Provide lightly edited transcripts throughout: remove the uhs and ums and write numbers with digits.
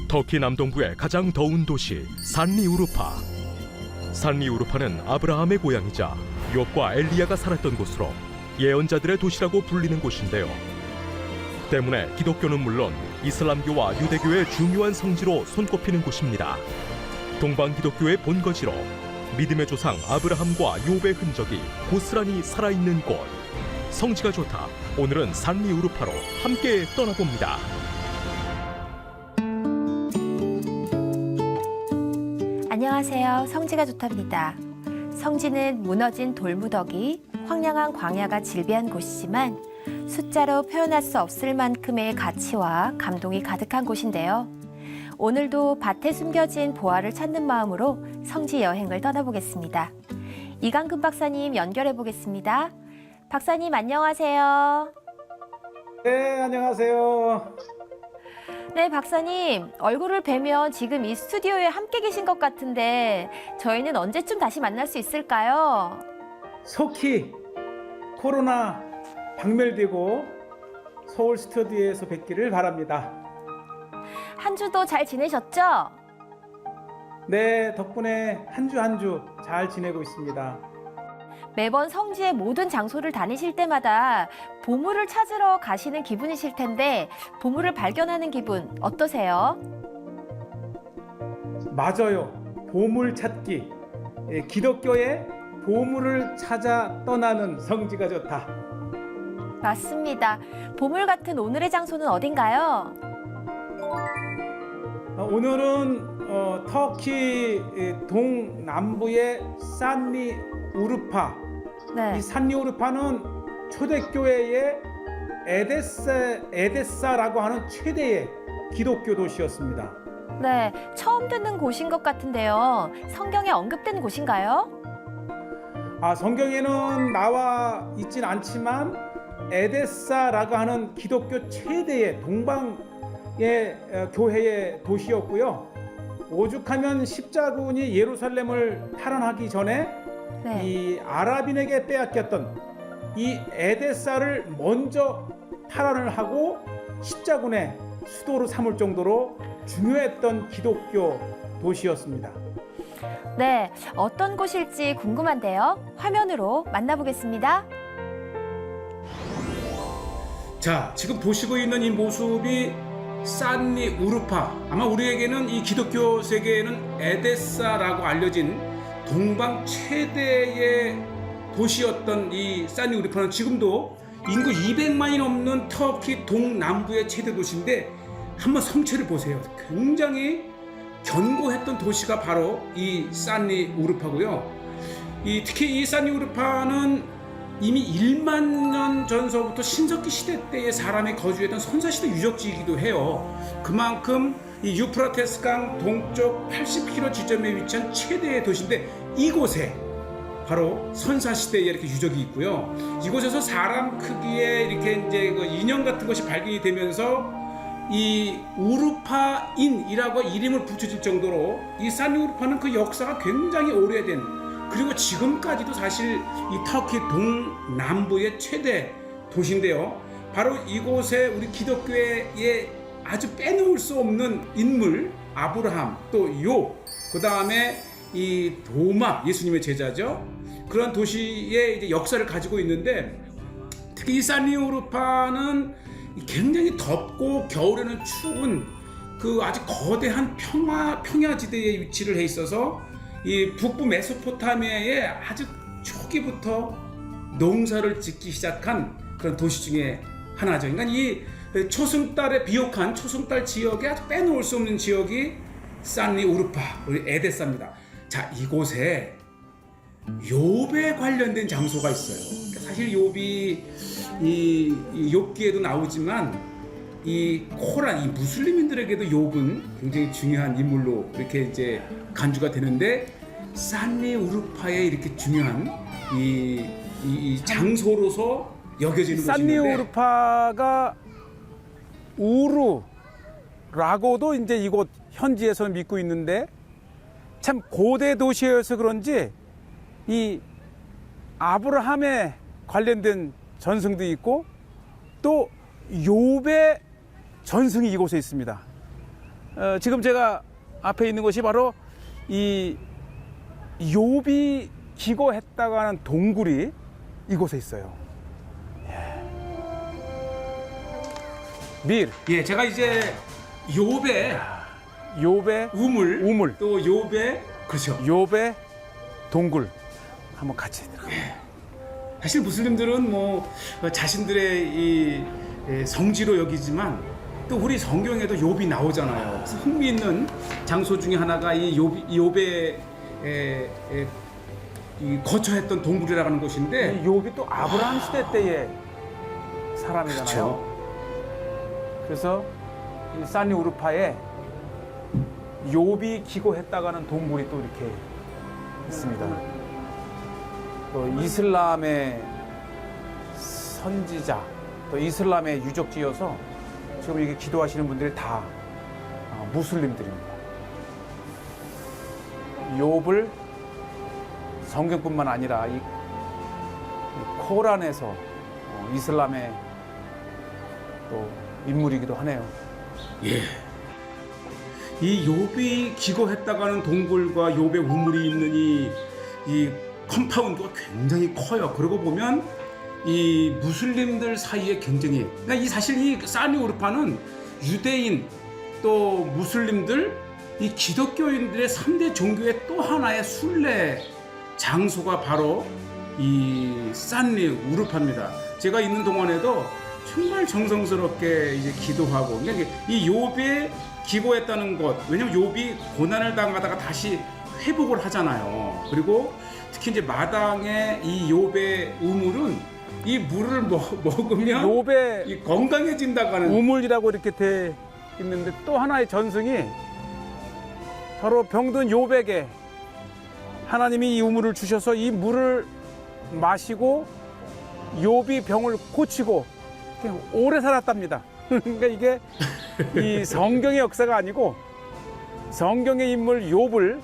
터키 남동부의 가장 더운 도시 산리우르파. 산리우르파는 아브라함의 고향이자 욥과 엘리야가 살았던 곳으로 예언자들의 도시라고 불리는 곳인데요. 때문에 기독교는 물론 이슬람교와 유대교의 중요한 성지로 손꼽히는 곳입니다. 동방 기독교의 본거지로 믿음의 조상 아브라함과 욥의 흔적이 고스란히 살아있는 곳. 성지가 좋다. 오늘은 산리우르파로 함께 떠나봅니다. 안녕하세요. 성지가 좋답니다. 성지는 무너진 돌무더기, 황량한 광야가 질비한 곳이지만 숫자로 표현할 수 없을 만큼의 가치와 감동이 가득한 곳인데요. 오늘도 밭에 숨겨진 보화를 찾는 마음으로 성지 여행을 떠나보겠습니다. 이강근 박사님 연결해 보겠습니다. 박사님 안녕하세요. 네, 안녕하세요. 네, 박사님. 얼굴을 뵈면 지금 이 스튜디오에 함께 계신 것 같은데 저희는 언제쯤 다시 만날 수 있을까요? 속히 코로나 박멸되고 서울 스튜디오에서 뵙기를 바랍니다. 한 주도 잘 지내셨죠? 네, 덕분에 한 주 한 주 잘 지내고 있습니다. 매번 성지의 모든 장소를 다니실 때마다 보물을 찾으러 가시는 기분이실 텐데 보물을 발견하는 기분 어떠세요? 맞아요. 보물 찾기. 기독교의 보물을 찾아 떠나는 성지가 좋다. 맞습니다. 보물 같은 오늘의 장소는 어딘가요? 오늘은 터키 동남부의 산리우르파. 네. 이 산리우르파는 초대교회의 에데사라고 하는 최대의 기독교 도시였습니다. 네, 처음 듣는 곳인 것 같은데요. 성경에 언급된 곳인가요? 성경에는 나와 있진 않지만 에데사라고 하는 기독교 최대의 동방의 교회의 도시였고요. 오죽하면 십자군이 예루살렘을 탈환하기 전에 네. 이 아랍인에게 빼앗겼던 이 에데사를 먼저 탈환을 하고 십자군의 수도로 삼을 정도로 중요했던 기독교 도시였습니다. 네, 어떤 곳일지 궁금한데요. 화면으로 만나보겠습니다. 자, 지금 보시고 있는 이 모습이 산리우르파. 아마 우리에게는 이 기독교 세계에는 에데사라고 알려진 동방 최대의 도시였던 이 산리우르파는 지금도 인구 200만이 넘는 터키 동남부의 최대 도시인데 한번 성체를 보세요. 굉장히 견고했던 도시가 바로 이 산리우르파고요. 특히 이 산리우르파는 이미 1만 년 전서부터 신석기 시대 때의 사람이 거주했던 선사시대 유적지이기도 해요. 그만큼 이 유프라테스 강 동쪽 80km 지점에 위치한 최대의 도시인데 이곳에 바로 선사시대에 이렇게 유적이 있고요. 이곳에서 사람 크기의 이렇게 이제 그 인형 같은 것이 발견이 되면서 이 우르파인이라고 이름을 붙여질 정도로 이 산리우르파는 그 역사가 굉장히 오래된, 그리고 지금까지도 사실 이 터키 동남부의 최대 도시인데요. 바로 이곳에 우리 기독교의 아주 빼놓을 수 없는 인물 아브라함, 또 욥, 그 다음에 이 도마, 예수님의 제자죠. 그런 도시의 이제 역사를 가지고 있는데, 특히 이 산리우르파는 굉장히 덥고 겨울에는 추운 그 아주 거대한 평야지대에 위치를 해 있어서 이 북부 메소포타미아의 아주 초기부터 농사를 짓기 시작한 그런 도시 중에 하나죠. 그러니까 이 초승달에 비옥한 초승달 지역에 아주 빼놓을 수 없는 지역이 산리우르파, 우리 에데사입니다. 자, 이곳에 욥에 관련된 장소가 있어요. 그러니까 사실 욥이 이 욥기에도 나오지만 이 코란, 이 무슬림인들에게도 욥은 굉장히 중요한 인물로 이렇게 이제 간주가 되는데, 산리우르파의 이렇게 중요한 이 장소로서 여겨지는 곳인데, 산리우르파가 우루라고도 이제 이곳 현지에서는 믿고 있는데, 참 고대 도시여서 그런지 이 아브라함에 관련된 전승도 있고 또 욥의 전승이 이곳에 있습니다. 지금 제가 앞에 있는 곳이 바로 이 욥이 기거했다고 하는 동굴이 이곳에 있어요. 밀, 예, 제가 이제 욥의 욥의 우물. 또 욥의 그렇죠. 욥의 동굴 한번 같이 들어가요. 사실 무슬림들은 뭐 자신들의 이 성지로 여기지만 또 우리 성경에도 욥이 나오잖아요. 그래서 흥미있는 장소 중에 하나가 이 욥의 이 거처했던 동굴이라고 하는 곳인데 이 욥이 또 아브라함 시대 때의 사람이잖아요. 그렇죠. 그래서 이 산리 우르파에 욥이 기거했다고 하는 동굴이 또 이렇게 있습니다. 또 이슬람의 선지자, 또 이슬람의 유적지여서 지금 이게 기도하시는 분들이 다 무슬림들입니다. 욥을 성경뿐만 아니라 이 코란에서 이슬람의 또 인물이기도 하네요. 예. 이 욥이 기거했다고 하는 동굴과 욥의 우물이 있는 이 컴파운드가 굉장히 커요. 그러고 보면 이 무슬림들 사이에 굉장히 그러니까 이 사실 이 산리 우르파는 유대인 또 무슬림들 이 기독교인들의 3대 종교의 또 하나의 순례 장소가 바로 이 산리 우르파입니다. 제가 있는 동안에도 정말 정성스럽게 이제 기도하고 그러니까 이 욥이 기거했다는 것 왜냐면 욥이 고난을 당하다가 다시 회복을 하잖아요. 그리고 특히 이제 마당에 이 욥의 우물은 이 물을 먹으면 욥의 이 건강해진다고 하는 우물이라고 이렇게 돼 있는데 또 하나의 전승이 바로 병든 욥에게 하나님이 이 우물을 주셔서 이 물을 마시고 욥이 병을 고치고 오래 살았답니다. 그러니까 이게 이 성경의 역사가 아니고 성경의 인물 욥을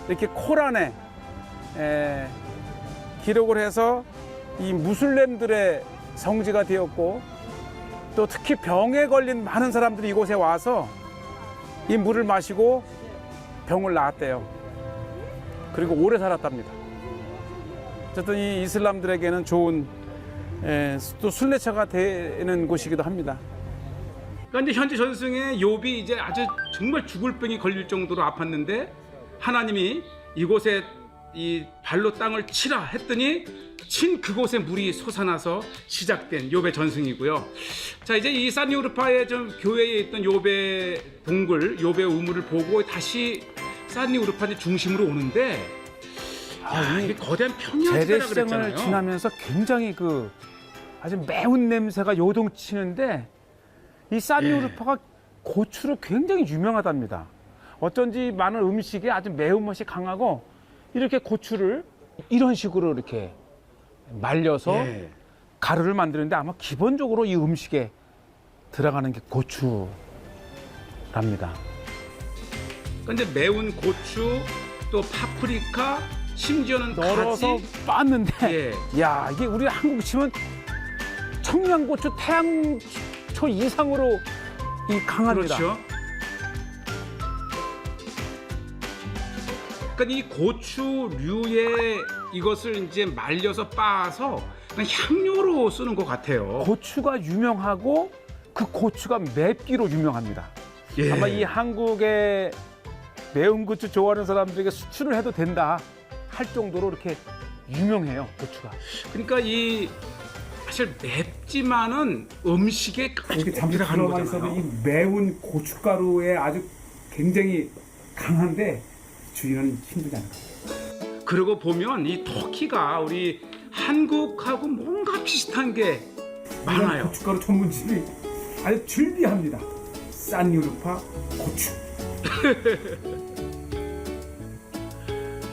이렇게 코란에 기록을 해서 이 무슬림들의 성지가 되었고 또 특히 병에 걸린 많은 사람들이 이곳에 와서 이 물을 마시고 병을 나았대요. 그리고 오래 살았답니다. 어쨌든 이 이슬람들에게는 좋은 또 순례처가 되는 곳이기도 합니다. 그러니까 이제 현재 전승에 욥이 이제 아주 정말 죽을 병이 걸릴 정도로 아팠는데 하나님이 이곳에 이 발로 땅을 치라 했더니 친 그곳에 물이 솟아나서 시작된 욥의 전승이고요. 자 이제 이 산리 우르파의 좀 교회에 있던 욥의 동굴, 욥의 우물을 보고 다시 산리 우르파의 중심으로 오는데 이게 거대한 평야지대라 재래시장을 그랬잖아요. 지나면서 굉장히 그 아주 매운 냄새가 요동치는데 이 산리 우르파가 고추로 굉장히 유명하답니다. 어쩐지 많은 음식에 아주 매운맛이 강하고 이렇게 고추를 이런 식으로 이렇게 말려서 가루를 만드는데 아마 기본적으로 이 음식에 들어가는 게 고추랍니다. 그러니까 이제 매운 고추 또 파프리카 심지어는 널어서 가지 빻는데 야 이게 우리 한국 치면 청양고추 태양초 이상으로 이 강합니다. 그렇죠. 그러니까 이 고추류의 이것을 이제 말려서 빻아서 그냥 향료로 쓰는 것 같아요. 고추가 유명하고 그 고추가 맵기로 유명합니다. 아마 이 한국의 매운 고추 좋아하는 사람들에게 수출을 해도 된다 할 정도로 이렇게 유명해요, 고추가. 그러니까 이 사실 맵지만은 음식에 이렇게 잠시 들어가는 들어가 있어도 거잖아요. 이 매운 고춧가루에 아주 굉장히 강한데 주인은 힘들지 않아요. 그러고 보면 이 터키가 우리 한국하고 뭔가 비슷한 게 많아요. 고춧가루 전문집이 아주 즐비합니다. 산리 우르파 고추.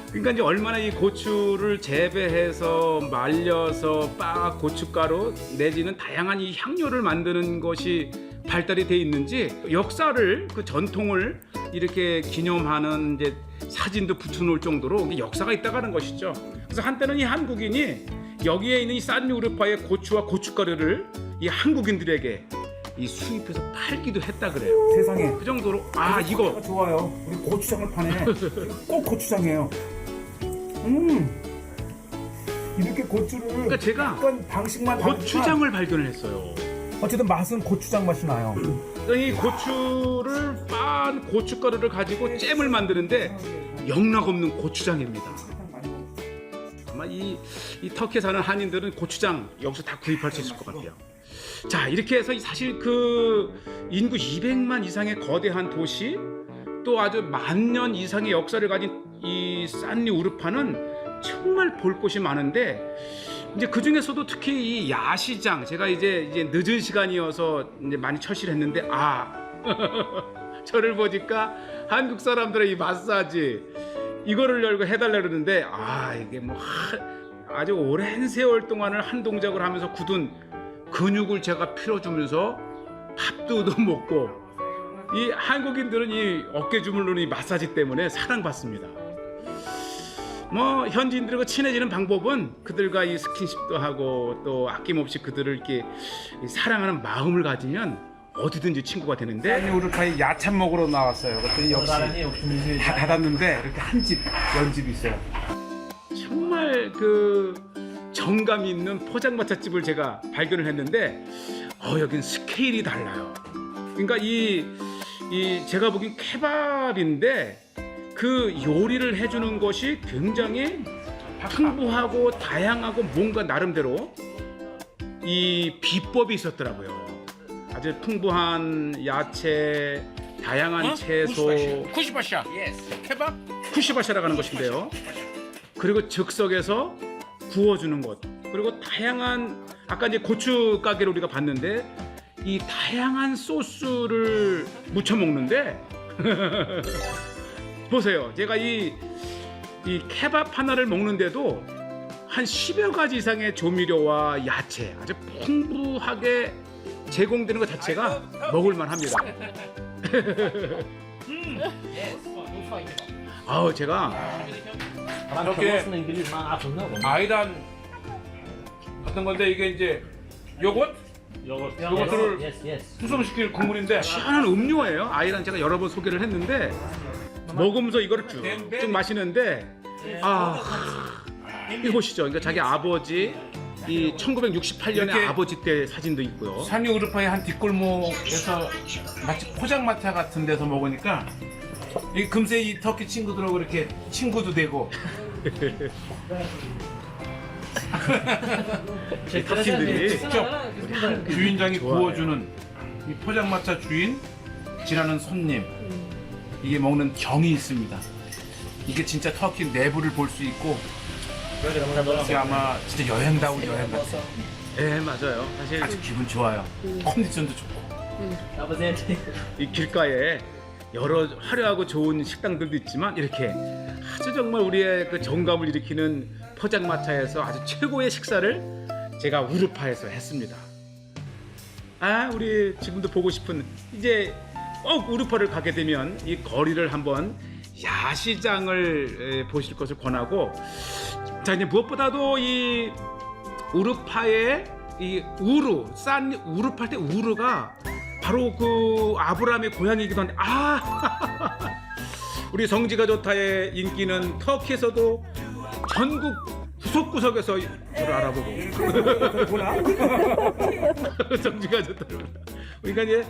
그러니까 이제 얼마나 이 고추를 재배해서 말려서 빻아 고춧가루 내지는 다양한 이 향료를 만드는 것이 발달이 돼 있는지 역사를 그 전통을 이렇게 기념하는 이제 사진도 붙여놓을 정도로 역사가 있다는 것이죠. 그래서 한때는 이 한국인이 여기에 있는 이 산리 우르파의 고추와 고춧가루를 이 한국인들에게 이 수입해서 팔기도 했다 그래요. 세상에. 그 정도로 이거 좋아요. 우리 고추장을 파네. 꼭 고추장이에요. 이렇게 고추를 그러니까 제가 약간 방식만 다르지만 고추장을 발견을 했어요. 어쨌든 맛은 고추장 맛이 나요. 그러니까 이 고추를 빤 고춧가루를 가지고 잼을 만드는데 영락없는 고추장입니다. 아마 이 터키에 사는 한인들은 고추장 여기서 다 구입할 수 있을 것 같아요. 자, 이렇게 해서 사실 그 인구 200만 이상의 거대한 도시, 또 아주 만년 이상의 역사를 가진 이 산리 우르파는 정말 볼 곳이 많은데, 이제 그 중에서도 특히 이 야시장, 제가 이제 늦은 시간이어서 이제 많이 철시를 했는데, 저를 보니까 한국 사람들의 이 마사지 이거를 열고 해달라 그러는데, 이게 뭐 아주 오랜 세월 동안을 한 동작을 하면서 굳은 근육을 제가 풀어주면서 밥도 얻어먹고, 이 한국인들은 이 어깨 주물르는 이 마사지 때문에 사랑받습니다. 뭐 현지인들과 친해지는 방법은 그들과 이 스킨십도 하고 또 아낌없이 그들을 이렇게 사랑하는 마음을 가지면 어디든지 친구가 되는데, 산리 우르파에 야참 먹으러 나왔어요. 그랬더니 역시 다 닫았는데 이렇게 한 집 연집이 있어요. 정말 그 정감 있는 포장마차집을 제가 발견을 했는데, 여긴 스케일이 달라요. 그러니까 이 제가 보기엔 케밥인데 그 요리를 해주는 것이 굉장히 풍부하고 다양하고 뭔가 나름대로 이 비법이 있었더라고요. 아주 풍부한 야채, 다양한 채소, 쿠시바샤. 케밥? 쿠시바샤라고 하는 것인데요. 그리고 즉석에서 구워주는 것, 그리고 다양한, 아까 이제 고추 가게를 우리가 봤는데 이 다양한 소스를 무쳐 먹는데 보세요. 제가 이 케밥 하나를 먹는데도 한 10여 가지 이상의 조미료와 야채 아주 풍부하게 제공되는 것 자체가 먹을만 합니다. 제가 이렇게 아이란 같은 건데, 이게 이제 요거트를 수성시킬 국물인데 시원한 음료예요. 아이란 제가 여러 번 소개를 했는데 먹으면서 이거를 쭉 마시는데, 이곳이죠. 그러니까 자기 아버지, 이 1968년에 이렇게 아버지 때 사진도 있고요. 산리 우르파의 한 뒷골목에서 마치 포장마차 같은 데서 먹으니까 이 금세 이 터키 친구들하고 이렇게 친구도 되고. 이 터키인들이 직접 주인장이 좋아요. 구워주는 이 포장마차 주인, 지나는 손님, 이게 먹는 정이 있습니다. 이게 진짜 터키 내부를 볼 수 있고, 이게 아마 진짜 여행다운 여행 같아요. 네, 맞아요. 사실 아주 기분 좋아요. 컨디션도 좋고. 이 길가에 여러 화려하고 좋은 식당들도 있지만, 이렇게 아주 정말 우리의 그 정감을 일으키는 포장마차에서 아주 최고의 식사를 제가 우르파에서 했습니다. 우리 지금도 보고 싶은, 이제 꼭 우르파를 가게 되면 이 거리를 한번 야시장을 보실 것을 권하고, 자, 이제 무엇보다도 이 우르파의 이 산리 우르파 할 때 우르가 바로 그 아브라함의 고향이기도 한데, 우리 성지가 좋다의 인기는 터키에서도 전국 구석구석에서 저를 알아보고 성지가 좋다. 그러니까 이제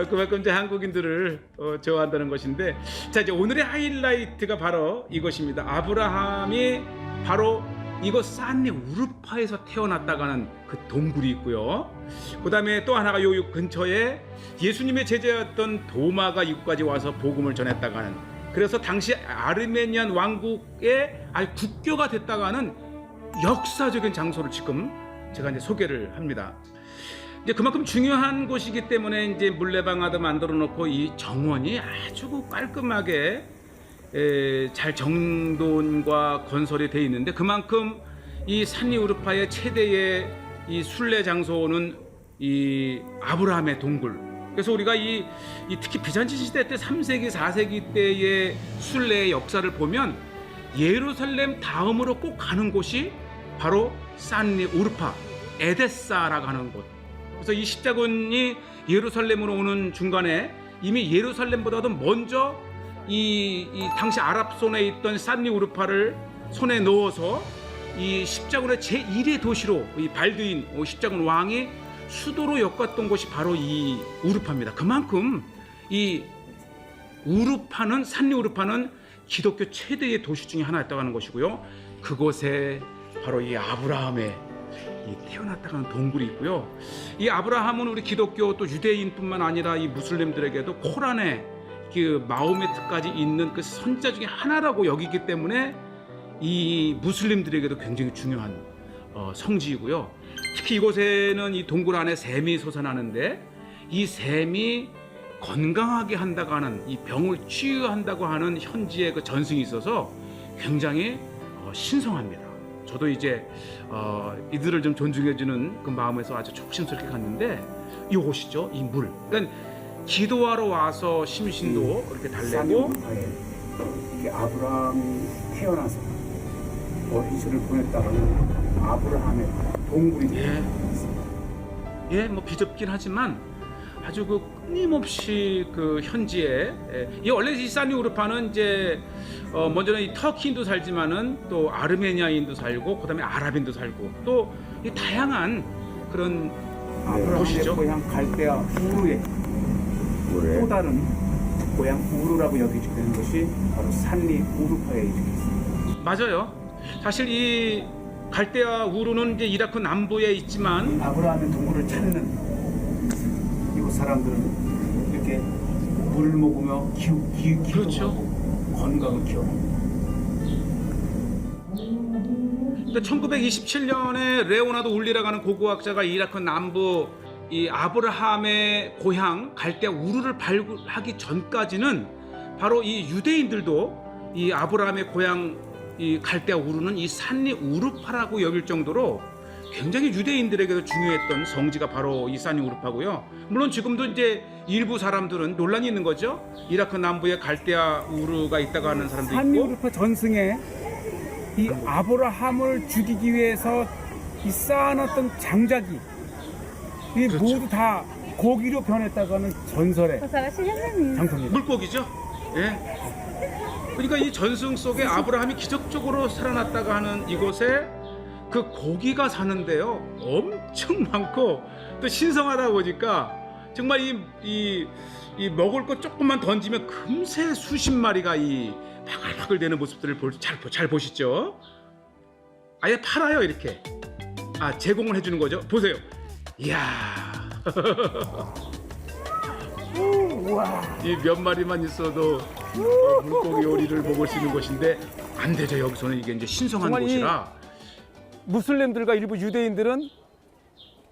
그만큼 이제 한국인들을 좋아한다는 것인데, 자, 이제 오늘의 하이라이트가 바로 이것입니다. 아브라함이 바로 이곳 산리 우르파에서 태어났다가는 그 동굴이 있고요. 그 다음에 또 하나가 요 근처에 예수님의 제자였던 도마가 이곳까지 와서 복음을 전했다가는, 그래서 당시 아르메니안 왕국의 국교가 됐다가는 역사적인 장소를 지금 제가 이제 소개를 합니다. 이제 그만큼 중요한 곳이기 때문에 이제 물레방아도 만들어 놓고 이 정원이 아주 깔끔하게 잘 정돈과 건설이 돼 있는데, 그만큼 이 산리 우르파의 최대의 이 순례 장소는 이 아브라함의 동굴. 그래서 우리가 이 특히 비잔치 시대 때 3세기, 4세기 때의 순례의 역사를 보면 예루살렘 다음으로 꼭 가는 곳이 바로 산리 우르파, 에데사라고 하는 곳. 그래서 이 십자군이 예루살렘으로 오는 중간에 이미 예루살렘보다도 먼저 이 당시 아랍 손에 있던 산리 우르파를 손에 넣어서 이 십자군의 제1의 도시로 이 발드인 십자군 왕이 수도로 엮었던 곳이 바로 이 우르파입니다. 그만큼 이 우르파는 산리 우르파는 기독교 최대의 도시 중에 하나였다고 하는 것이고요. 그곳에 바로 이 아브라함의 태어났다고 하는 동굴이 있고요. 이 아브라함은 우리 기독교 또 유대인뿐만 아니라 이 무슬림들에게도 코란에 그 마호메트까지 있는 그 선자 중에 하나라고 여기기 때문에 이 무슬림들에게도 굉장히 중요한 성지이고요. 특히 이곳에는 이 동굴 안에 샘이 솟아나는데 이 샘이 건강하게 한다고 하는 이 병을 치유한다고 하는 현지의 그 전승이 있어서 굉장히 신성합니다. 저도 이제 이들을 좀 존중해주는 그 마음에서 아주 조심스럽게 갔는데 이곳이죠, 이 물. 그러니까 기도하러 와서 심신도 이렇게 달래고 이게 아브라함이 태어나서 어린 시절을 보냈다는 아브라함의 동굴이 예, 뭐 비좁긴 하지만 아주 그 끊임없이 그 현지에 이 원래 이 산리 우르파는 이제 먼저는 이 터키인도 살지만은 또 아르메니아인도 살고 그다음에 아랍인도 살고 또 이 다양한 그런 아브라함의 도시죠. 고향 갈대아 우르의 또 다른 고향 우르라고 여기게 되는 것이 바로 산리 우르파에 있습니다. 맞아요. 사실 이 갈대아 우르는 이제 이라크 남부에 있지만 아브라함의 동굴을 찾는 이곳 사람들은 이렇게 물을 먹으며 기도하고 그렇죠. 건강을 키워갑니다. 1927년에 레오나드 울리라고 하는 고고학자가 이라크 남부 이 아브라함의 고향 갈대아 우르를 발굴하기 전까지는 바로 이 유대인들도 이 아브라함의 고향 이 갈대아 우르는 이 산리 우르파라고 여길 정도로 굉장히 유대인들에게도 중요했던 성지가 바로 이 산리 우르파고요. 물론 지금도 이제 일부 사람들은 논란이 있는 거죠. 이라크 남부에 갈대아 우르가 있다고 하는 사람도 산리 있고. 우르파 전승에 이 아브라함을 죽이기 위해서 이 쌓아놨던 장작이 이 그렇죠. 모두 다 고기로 변했다고 하는 전설의 장소입니다. 물고기죠. 예. 그러니까 이 전승 속에 아브라함이 기적적으로 살아났다가 하는 이곳에 그 고기가 사는데요. 엄청 많고 또 신성하다 보니까 정말 이 먹을 거 조금만 던지면 금세 수십 마리가 이 바글바글 되는 모습들을 잘 보시죠. 아예 팔아요 이렇게. 제공을 해주는 거죠. 보세요. 이야. 이 몇 마리만 있어도 물고기 요리를 먹을 수 있는 곳인데 안 되죠. 여기서는 이게 이제 신성한 정말 이 곳이라. 무슬림들과 일부 유대인들은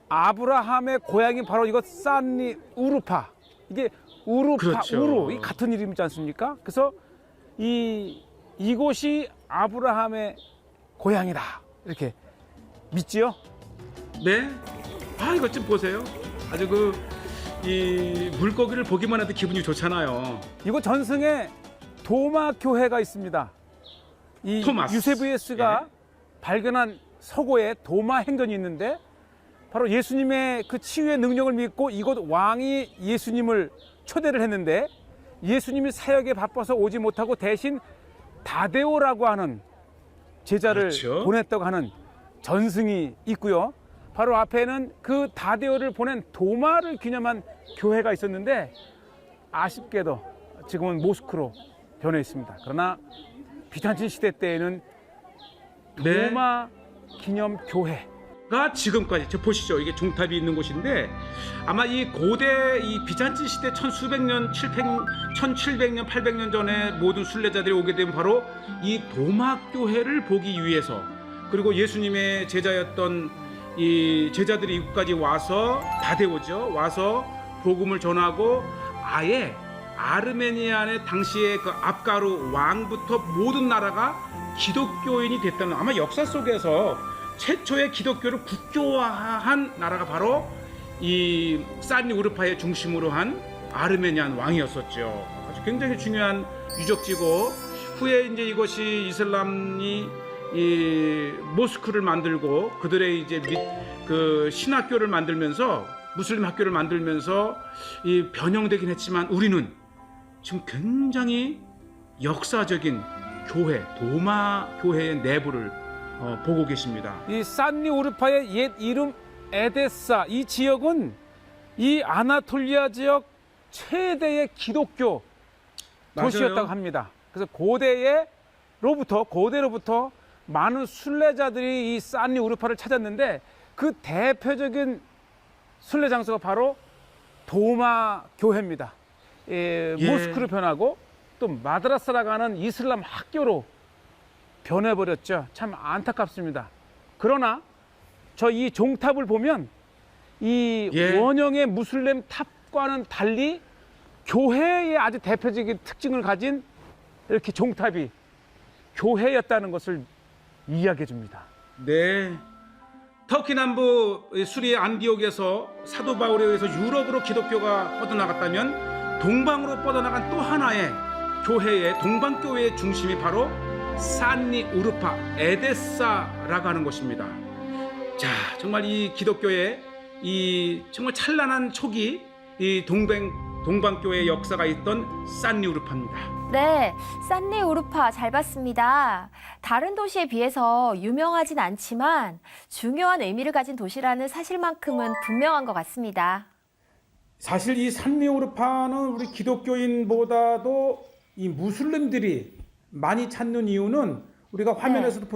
아브라함의 고향이 바로 이것 산리 우르파. 이게 우르파, 그렇죠. 우르 이 같은 이름이지 않습니까? 그래서 이곳이 아브라함의 고향이다 이렇게 믿지요? 네. 이것 좀 보세요. 아주 이 물고기를 보기만 해도 기분이 좋잖아요. 이곳 전승에 도마 교회가 있습니다. 이 토마스. 유세부예스가 예. 발견한 서고에 도마 행전이 있는데 바로 예수님의 그 치유의 능력을 믿고 이곳 왕이 예수님을 초대를 했는데 예수님이 사역에 바빠서 오지 못하고 대신 다데오라고 하는 제자를 그렇죠. 보냈다고 하는 전승이 있고요. 바로 앞에는 그 다데오를 보낸 도마를 기념한 교회가 있었는데 아쉽게도 지금은 모스크로 변해 있습니다. 그러나 비잔틴 시대 때에는 네. 도마 기념 교회 가 지금까지 저 보시죠. 이게 종탑이 있는 곳인데 아마 이 고대 이 비잔틴 시대 1700년 800년 전에 모든 순례자들이 오게 되면 바로 이 도마 교회를 보기 위해서 그리고 예수님의 제자였던 이 제자들이 이곳까지 와서 다데오죠. 와서 복음을 전하고 아예 아르메니아의 당시의 그 압가루 왕부터 모든 나라가 기독교인이 됐다는 아마 역사 속에서 최초의 기독교를 국교화한 나라가 바로 이 산리 우르파의 중심으로 한 아르메니안 왕이었었죠. 아주 굉장히 중요한 유적지고 후에 이제 이것이 이슬람이 이 모스크를 만들고 그들의 이제 그 신학교를 만들면서 무슬림 학교를 만들면서 이 변형되긴 했지만 우리는 지금 굉장히 역사적인 교회, 도마 교회의 내부를 보고 계십니다. 이 산니 우르파의 옛 이름 에데사, 이 지역은 이 아나톨리아 지역 최대의 기독교 도시였다고 합니다. 그래서 고대로부터 많은 순례자들이 이 산니 우르파를 찾았는데 그 대표적인 순례 장소가 바로 도마 교회입니다. 모스크로 변하고 또 마드라사라고 하는 이슬람 학교로 변해버렸죠. 참 안타깝습니다. 그러나 저 이 종탑을 보면 이 원형의 무슬림 탑과는 달리 교회의 아주 대표적인 특징을 가진 이렇게 종탑이 교회였다는 것을 이야기해 줍니다. 네. 터키 남부 수리의 안디옥에서 사도 바울에 의해서 유럽으로 기독교가 뻗어나갔다면 동방으로 뻗어나간 또 하나의 교회의 동방교회의 중심이 바로 산니 우르파 에데사라고 하는 곳입니다. 자, 정말 이 기독교의 이 정말 찬란한 초기 이 동방교회의 역사가 있던 산니 우르파입니다. 네, 산니 우르파 잘 봤습니다. 다른 도시에 비해서 유명하진 않지만 중요한 의미를 가진 도시라는 사실만큼은 분명한 것 같습니다. 사실 이 산니 우르파는 우리 기독교인보다도 이 무슬림들이 많이 찾는 이유는 우리가 화면에서도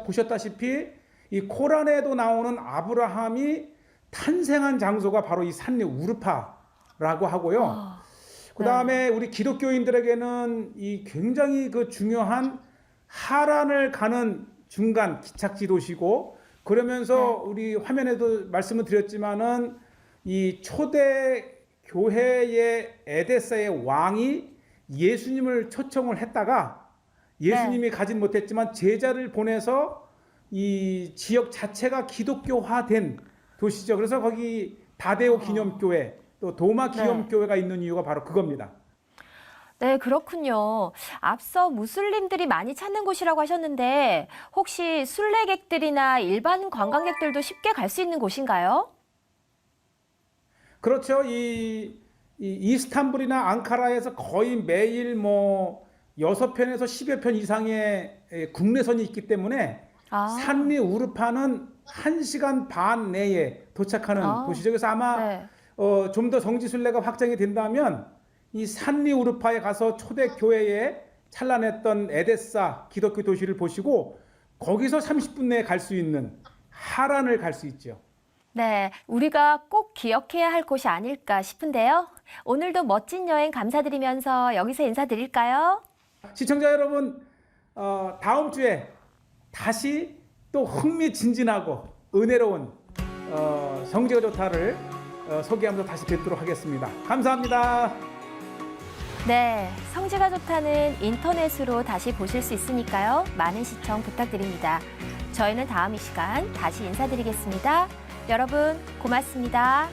보셨다시피 이 코란에도 나오는 아브라함이 탄생한 장소가 바로 이 산니 우르파라고 하고요. 그 다음에 우리 기독교인들에게는 이 굉장히 그 중요한 하란을 가는 중간 기착지 도시고, 그러면서 우리 화면에도 말씀을 드렸지만은 이 초대 교회의 에데사의 왕이 예수님을 초청을 했다가 예수님이 가진 못했지만 제자를 보내서 이 지역 자체가 기독교화된 도시죠. 그래서 거기 다데오 기념교회 또 도마 기념교회가 있는 이유가 바로 그겁니다. 네, 그렇군요. 앞서 무슬림들이 많이 찾는 곳이라고 하셨는데 혹시 순례객들이나 일반 관광객들도 쉽게 갈 수 있는 곳인가요? 그렇죠. 이 이스탄불이나 앙카라에서 거의 매일 뭐 6편에서 10여 편 이상의 국내선이 있기 때문에 산니 우르파는 1시간 반 내에 도착하는 도시죠. 그래서 아마 좀 더 정지순례가 확장이 된다면 이 산니 우르파에 가서 초대 교회에 찬란했던 에데사 기독교 도시를 보시고 거기서 30분 내에 갈 수 있는 하란을 갈 수 있죠. 네, 우리가 꼭 기억해야 할 곳이 아닐까 싶은데요. 오늘도 멋진 여행 감사드리면서 여기서 인사드릴까요? 시청자 여러분, 다음 주에 다시 또 흥미진진하고 은혜로운 성지가 좋다를 소개하면서 다시 뵙도록 하겠습니다. 감사합니다. 네, 성지가 좋다는 인터넷으로 다시 보실 수 있으니까요. 많은 시청 부탁드립니다. 저희는 다음 이 시간 다시 인사드리겠습니다. 여러분 고맙습니다.